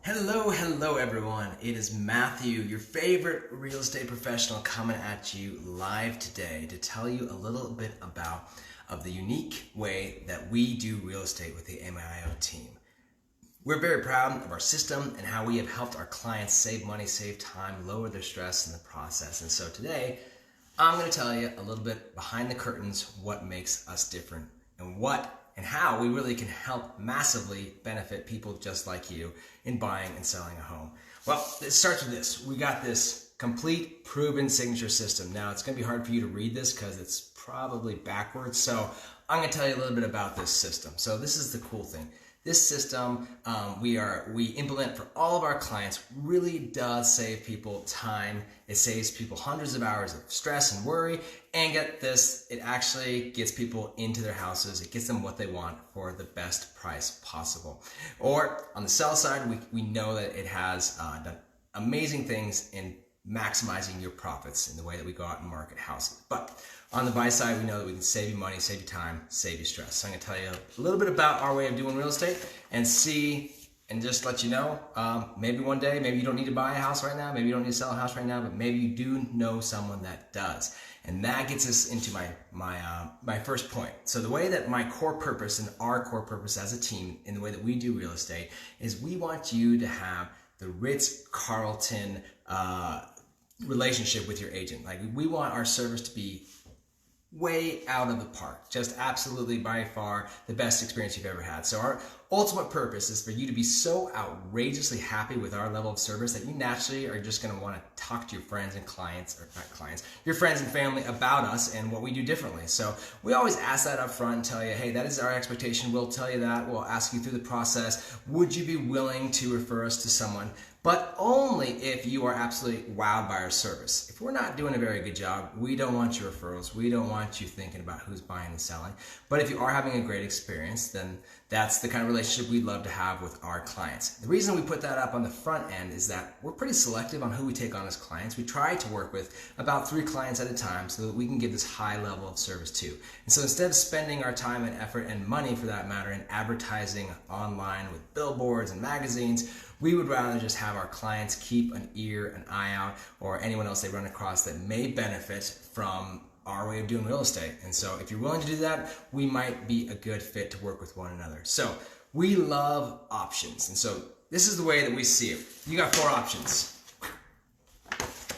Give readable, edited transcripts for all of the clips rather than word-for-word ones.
Hello everyone. It is Matthew, your favorite real estate professional, coming at you live today to tell you a little bit about the unique way that we do real estate with the MIO team. We're very proud of our system and how we have helped our clients save money, save time, lower their stress in the process. And so today, I'm going to tell you a little bit behind the curtains what makes us different and how we really can help massively benefit people just like you in buying and selling a home. Well, it starts with this. We got this complete proven signature system. Now, it's going to be hard for you to read this because it's probably backwards. So I'm going to tell you a little bit about this system. So this is the cool thing. This system we implement for all of our clients really does save people time. It saves people hundreds of hours of stress and worry. And get this, it actually gets people into their houses. It gets them what they want for the best price possible. Or on the sell side, we know that it has done amazing things in maximizing your profits in the way that we go out and market houses. But on the buy side, we know that we can save you money, save you time, save you stress. So I'm going to tell you a little bit about our way of doing real estate and just let you know, maybe one day, maybe you don't need to buy a house right now, maybe you don't need to sell a house right now, but maybe you do know someone that does. And that gets us into my first point. So the way that my core purpose and our core purpose as a team in the way that we do real estate is we want you to have the Ritz-Carlton relationship with your agent. Like, we want our service to be way out of the park, just absolutely by far the best experience you've ever had. So our ultimate purpose is for you to be so outrageously happy with our level of service that you naturally are just going to want to talk to your friends and clients, or not clients, your friends and family about us and what we do differently. So we always ask that up front and tell you, hey, that is our expectation. We'll tell you that. We'll ask you through the process, would you be willing to refer us to someone? But only if you are absolutely wowed by our service. If we're not doing a very good job, we don't want your referrals. We don't want you thinking about who's buying and selling. But if you are having a great experience, then that's the kind of relationship we'd love to have with our clients. The reason we put that up on the front end is that we're pretty selective on who we take on as clients. We try to work with about 3 clients at a time so that we can give this high level of service to. And so instead of spending our time and effort and money, for that matter, in advertising online with billboards and magazines, we would rather just have our clients keep an eye out, or anyone else they run across that may benefit from our way of doing real estate. And so if you're willing to do that, we might be a good fit to work with one another. So we love options. And so this is the way that we see it. You got 4 options.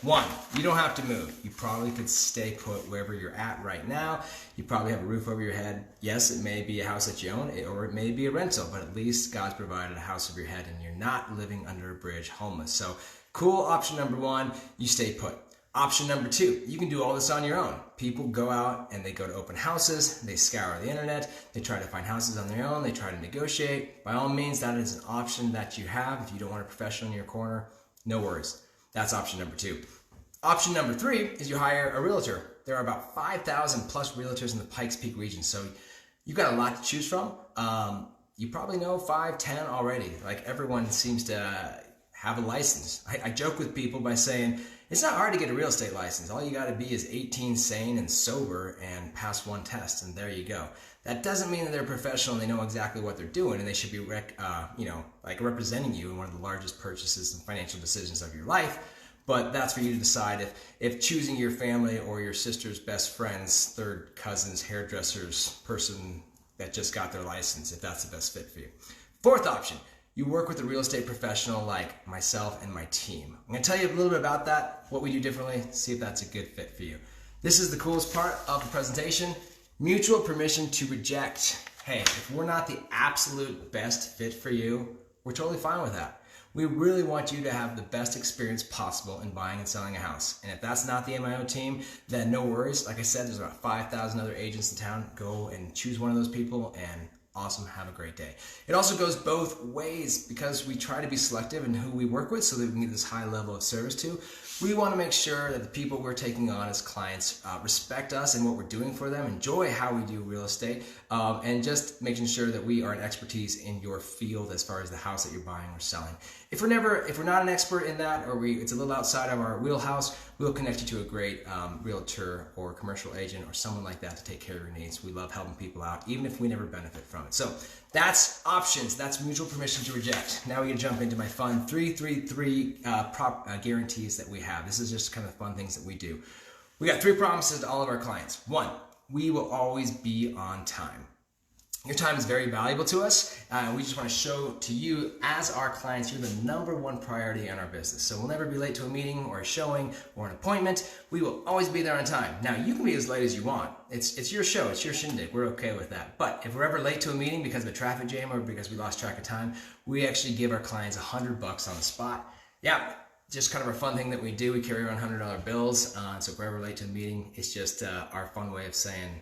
1, you don't have to move. You probably could stay put wherever you're at right now. You probably have a roof over your head. Yes, it may be a house that you own, or it may be a rental, but at least God's provided a house over your head and you're not living under a bridge homeless. So cool. Option number 1, you stay put. Option number 2, you can do all this on your own. People go out and they go to open houses, they scour the internet, they try to find houses on their own, they try to negotiate. By all means, that is an option that you have. If you don't want a professional in your corner, no worries. That's option number 2. Option number 3 is you hire a realtor. There are about 5,000 plus realtors in the Pikes Peak region, so you've got a lot to choose from. You probably know 5, 10 already. Like, everyone seems to have a license. I joke with people by saying, it's not hard to get a real estate license. All you got to be is 18, sane, and sober, and pass 1 test, and there you go. That doesn't mean that they're professional and they know exactly what they're doing, and they should be representing you in one of the largest purchases and financial decisions of your life. But that's for you to decide if choosing your family or your sister's best friend's third cousin's hairdresser's person that just got their license, if that's the best fit for you. 4th option, you work with a real estate professional like myself and my team. I'm going to tell you a little bit about that, what we do differently, see if that's a good fit for you. This is the coolest part of the presentation, mutual permission to reject. Hey, if we're not the absolute best fit for you, we're totally fine with that. We really want you to have the best experience possible in buying and selling a house. And if that's not the MIO team, then no worries. Like I said, there's about 5,000 other agents in town. Go and choose one of those people and awesome, have a great day. It also goes both ways because we try to be selective in who we work with so that we can get this high level of service to. We want to make sure that the people we're taking on as clients respect us and what we're doing for them, enjoy how we do real estate, and just making sure that we are an expertise in your field as far as the house that you're buying or selling. If we're not an expert in that, or it's a little outside of our wheelhouse, we'll connect you to a great realtor or commercial agent or someone like that to take care of your needs. We love helping people out, even if we never benefit from it. So That's options. That's mutual permission to reject. Now we can jump into my fun 333 guarantees that we have. This is just kind of fun things that we do. We got 3 promises to all of our clients. 1, we will always be on time. Your time is very valuable to us. We just want to show to you as our clients, you're the #1 priority in our business. So we'll never be late to a meeting or a showing or an appointment. We will always be there on time. Now you can be as late as you want. It's your show, it's your shindig. We're okay with that. But if we're ever late to a meeting because of a traffic jam or because we lost track of time, we actually give our clients $100 on the spot. Yeah, just kind of a fun thing that we do. We carry around $100 bills. So if we're ever late to a meeting, it's just our fun way of saying,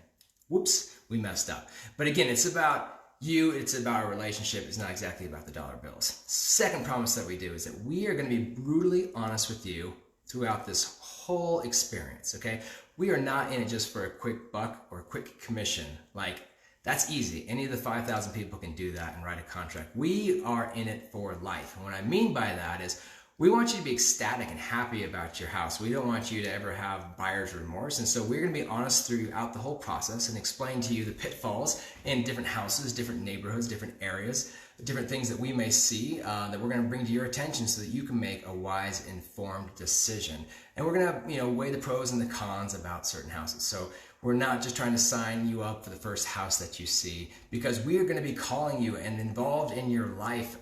whoops, we messed up. But again, it's about you, it's about our relationship. It's not exactly about the dollar bills. Second promise that we do is that we are going to be brutally honest with you throughout this whole experience, okay? We are not in it just for a quick buck or a quick commission. Like, that's easy. Any of the 5,000 people can do that and write a contract. We are in it for life. And what I mean by that is we want you to be ecstatic and happy about your house. We don't want you to ever have buyer's remorse. And so we're going to be honest throughout the whole process and explain to you the pitfalls in different houses, different neighborhoods, different areas, different things that we may see that we're going to bring to your attention so that you can make a wise, informed decision. And we're going to, weigh the pros and the cons about certain houses. So we're not just trying to sign you up for the first house that you see, because we are going to be calling you and involved in your life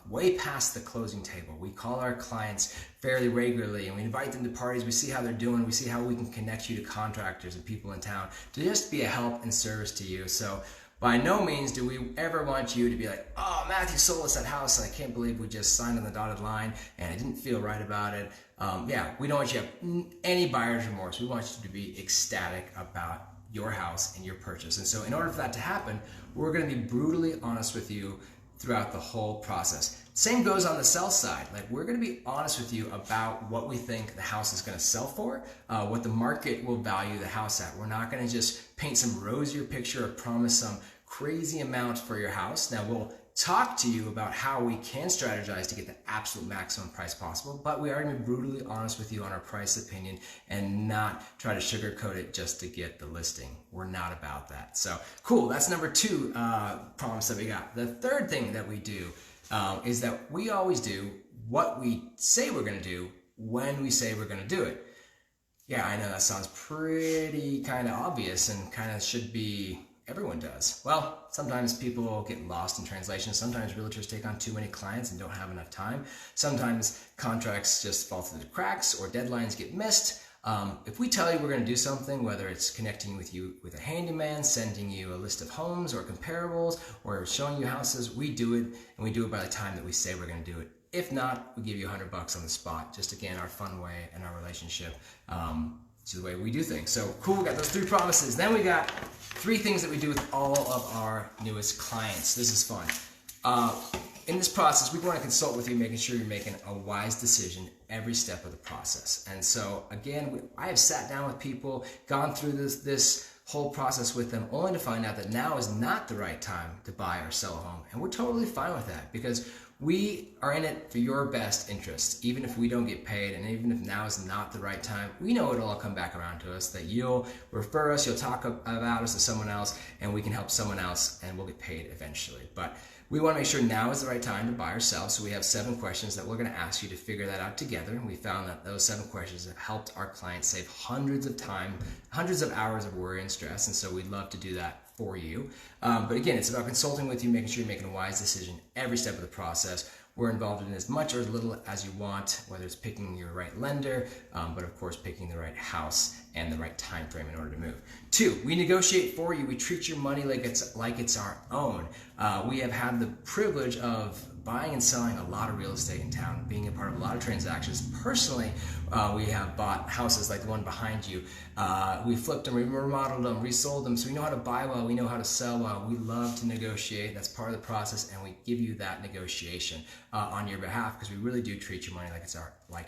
way past the closing table. We call our clients fairly regularly and we invite them to parties. We see how they're doing. We see how we can connect you to contractors and people in town to just be a help and service to you. So by no means do we ever want you to be like, oh, Matthew sold us that house and I can't believe we just signed on the dotted line and I didn't feel right about it. We don't want you to have any buyer's remorse. We want you to be ecstatic about your house and your purchase. And so in order for that to happen, we're going to be brutally honest with you throughout the whole process. Same goes on the sell side. Like, we're going to be honest with you about what we think the house is going to sell for, what the market will value the house at. We're not going to just paint some rosier picture or promise some crazy amount for your house. Now, we'll talk to you about how we can strategize to get the absolute maximum price possible, but we are going to be brutally honest with you on our price opinion and not try to sugarcoat it just to get the listing. We're not about that. So cool, that's #2 promise that we got. The third thing that we do is that we always do what we say we're going to do when we say we're going to do it. Yeah, I know that sounds pretty kind of obvious and kind of should be everyone does. Well, sometimes people get lost in translation. Sometimes realtors take on too many clients and don't have enough time. Sometimes contracts just fall through the cracks or deadlines get missed. If we tell you we're going to do something, whether it's connecting with you with a handyman, sending you a list of homes or comparables, or showing you houses, we do it, and we do it by the time that we say we're going to do it. If not, we give you $100 on the spot. Just again, our fun way and our relationship. It's the way we do things. So cool, we got those 3 promises. Then we got 3 things that we do with all of our newest clients. This is fun. In this process, we want to consult with you, making sure you're making a wise decision every step of the process. And so again, I have sat down with people, gone through this whole process with them, only to find out that now is not the right time to buy or sell a home. And we're totally fine with that, because we are in it for your best interest. Even if we don't get paid, and even if now is not the right time, we know it'll all come back around to us, that you'll refer us, you'll talk about us to someone else, and we can help someone else, and we'll get paid eventually. But we want to make sure now is the right time to buy or sell. So we have 7 questions that we're going to ask you to figure that out together. We found that those 7 questions have helped our clients save hundreds of hours of worry and stress. And so we'd love to do that for you. But again, it's about consulting with you, making sure you're making a wise decision every step of the process. We're involved in as much or as little as you want, whether it's picking your right lender, but of course picking the right house and the right time frame in order to move. 2, we negotiate for you. We treat your money like it's our own. We have had the privilege of buying and selling a lot of real estate in town, being a part of a lot of transactions. Personally, we have bought houses like the one behind you. We flipped them, we remodeled them, resold them. So we know how to buy well, we know how to sell well. We love to negotiate. That's part of the process, and we give you that negotiation on your behalf, because we really do treat your money like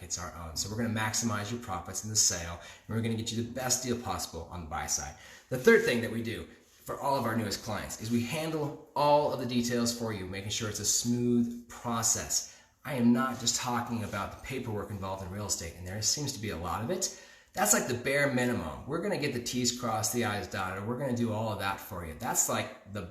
it's our own. So we're going to maximize your profits in the sale, and we're going to get you the best deal possible on the buy side. The third thing that we do for all of our newest clients is we handle all of the details for you, making sure it's a smooth process. I am not just talking about the paperwork involved in real estate, and there seems to be a lot of it. That's like the bare minimum. We're going to get the T's crossed, the I's dotted, we're going to do all of that for you. That's like the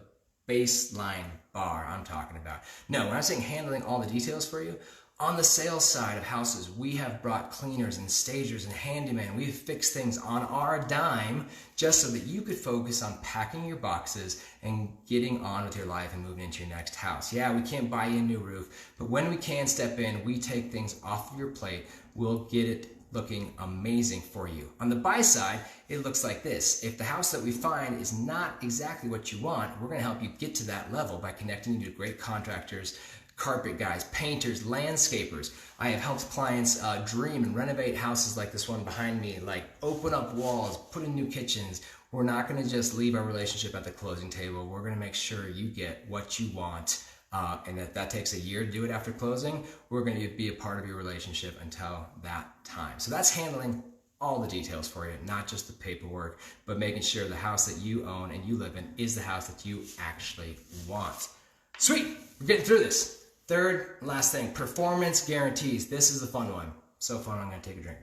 baseline bar I'm talking about. No, when I'm saying handling all the details for you, on the sales side of houses, we have brought cleaners and stagers and handymen. We've fixed things on our dime just so that you could focus on packing your boxes and getting on with your life and moving into your next house. Yeah, we can't buy you a new roof, but when we can step in, we take things off of your plate. We'll get it looking amazing for you. On the buy side, it looks like this. If the house that we find is not exactly what you want, we're going to help you get to that level by connecting you to great contractors, carpet guys, painters, landscapers. I have helped clients dream and renovate houses like this one behind me, like open up walls, put in new kitchens. We're not going to just leave our relationship at the closing table. We're going to make sure you get what you want. And if that takes a year to do it after closing, we're going to be a part of your relationship until that time. So that's handling all the details for you, not just the paperwork, but making sure the house that you own and you live in is the house that you actually want. Sweet, we're getting through this. Third, last thing, performance guarantees. This is the fun one. So fun, I'm going to take a drink.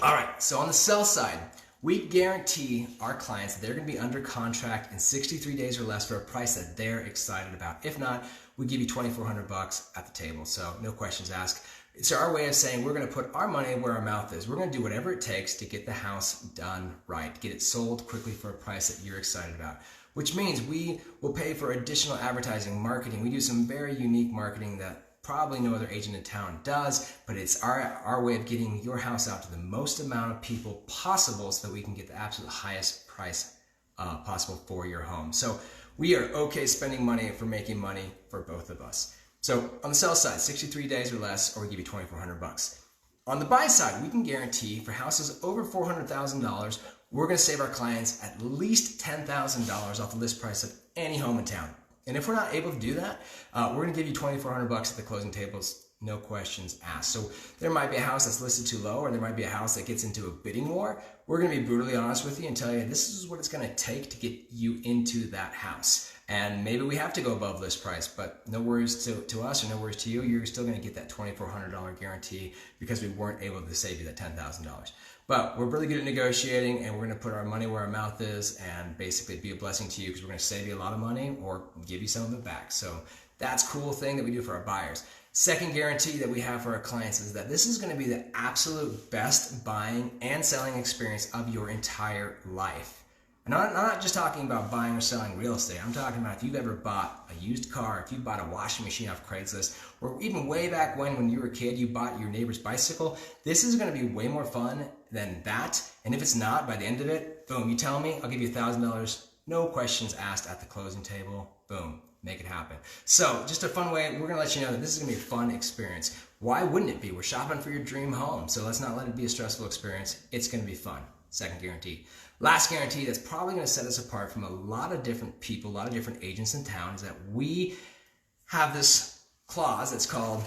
All right, so on the sell side, we guarantee our clients that they're going to be under contract in 63 days or less for a price that they're excited about. If not, we give you $2,400 at the table, so no questions asked. It's our way of saying we're going to put our money where our mouth is. We're going to do whatever it takes to get the house done right, get it sold quickly for a price that you're excited about, which means we will pay for additional advertising, marketing. We do some very unique marketing that probably no other agent in town does, but it's our way of getting your house out to the most amount of people possible so that we can get the absolute highest price possible for your home. So we are okay spending money for making money for both of us. So on the sell side, 63 days or less, or we give you $2,400. On the buy side, we can guarantee for houses over $400,000, we're going to save our clients at least $10,000 off the list price of any home in town. And if we're not able to do that, we're going to give you $2,400 at the closing tables, no questions asked. So there might be a house that's listed too low, or there might be a house that gets into a bidding war. We're going to be brutally honest with you and tell you this is what it's going to take to get you into that house. And maybe we have to go above list price, but no worries to us or no worries to you. You're still going to get that $2,400 guarantee because we weren't able to save you that $10,000. But we're really good at negotiating, and we're going to put our money where our mouth is and basically be a blessing to you because we're going to save you a lot of money or give you some of it back. So that's a cool thing that we do for our buyers. Second guarantee that we have for our clients is that this is going to be the absolute best buying and selling experience of your entire life. And I'm not just talking about buying or selling real estate. I'm talking about if you've ever bought a used car, if you bought a washing machine off Craigslist, or even way back when you were a kid, you bought your neighbor's bicycle. This is going to be way more fun than that. And if it's not, by the end of it, boom, you tell me, I'll give you $1,000, no questions asked at the closing table. Boom, make it happen. So just a fun way, we're going to let you know that this is going to be a fun experience. Why wouldn't it be? We're shopping for your dream home. So let's not let it be a stressful experience. It's going to be fun. Second guarantee. Last guarantee that's probably going to set us apart from a lot of different people, a lot of different agents in town is that we have this clause that's called,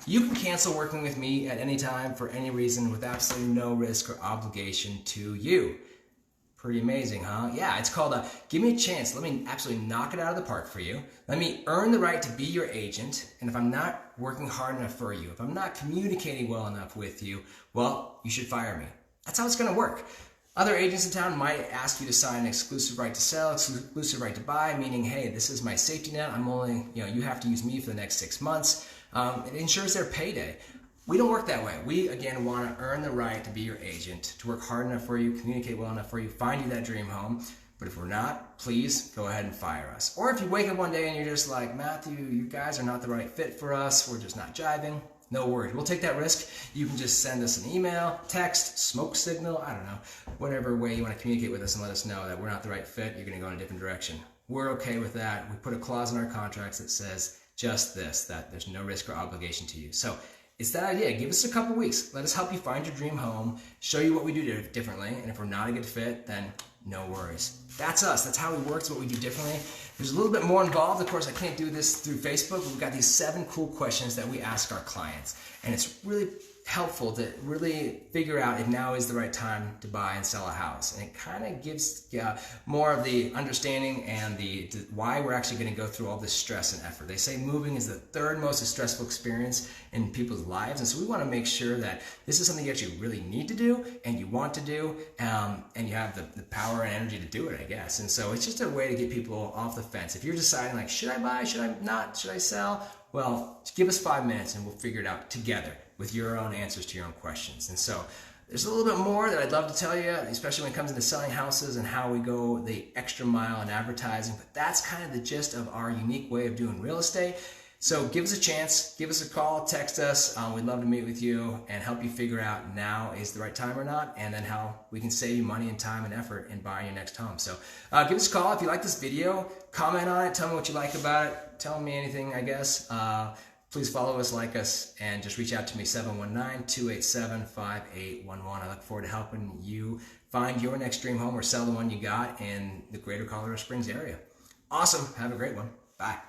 you can cancel working with me at any time for any reason with absolutely no risk or obligation to you. Pretty amazing, huh? Yeah, it's called give me a chance. Let me absolutely knock it out of the park for you. Let me earn the right to be your agent. And if I'm not working hard enough for you, if I'm not communicating well enough with you, well, you should fire me. That's how it's going to work. Other agents in town might ask you to sign an exclusive right to sell, exclusive right to buy, meaning, hey, this is my safety net. I'm only, you have to use me for the next 6 months. It ensures their payday. We don't work that way. We, again, want to earn the right to be your agent, to work hard enough for you, communicate well enough for you, find you that dream home. But if we're not, please go ahead and fire us. Or if you wake up one day and you're just like, Matthew, you guys are not the right fit for us. We're just not jiving. No worries. We'll take that risk. You can just send us an email, text, smoke signal, I don't know, whatever way you want to communicate with us and let us know that we're not the right fit. You're going to go in a different direction. We're okay with that. We put a clause in our contracts that says just this, that there's no risk or obligation to you. So it's that idea. Give us a couple weeks. Let us help you find your dream home, show you what we do differently. And if we're not a good fit, then no worries. That's us. That's how we work. It's what we do differently. There's a little bit more involved. Of course, I can't do this through Facebook. We've got these 7 cool questions that we ask our clients. And it's really helpful to really figure out if now is the right time to buy and sell a house. And it kind of gives more of the understanding and why we're actually going to go through all this stress and effort. They say moving is the third most stressful experience in people's lives. And so we want to make sure that this is something you actually really need to do and you want to do, and you have the power and energy to do it, I guess. And so it's just a way to get people off the fence. If you're deciding like, should I buy, should I not, should I sell? Well, give us 5 minutes and we'll figure it out together with your own answers to your own questions. And so there's a little bit more that I'd love to tell you, especially when it comes into selling houses and how we go the extra mile in advertising. But that's kind of the gist of our unique way of doing real estate. So give us a chance, give us a call, text us. We'd love to meet with you and help you figure out now is the right time or not, and then how we can save you money and time and effort in buying your next home. So give us a call if you like this video, comment on it, tell me what you like about it, tell me anything, I guess. Please follow us, like us, and just reach out to me, 719-287-5811. I look forward to helping you find your next dream home or sell the one you got in the greater Colorado Springs area. Awesome. Have a great one. Bye.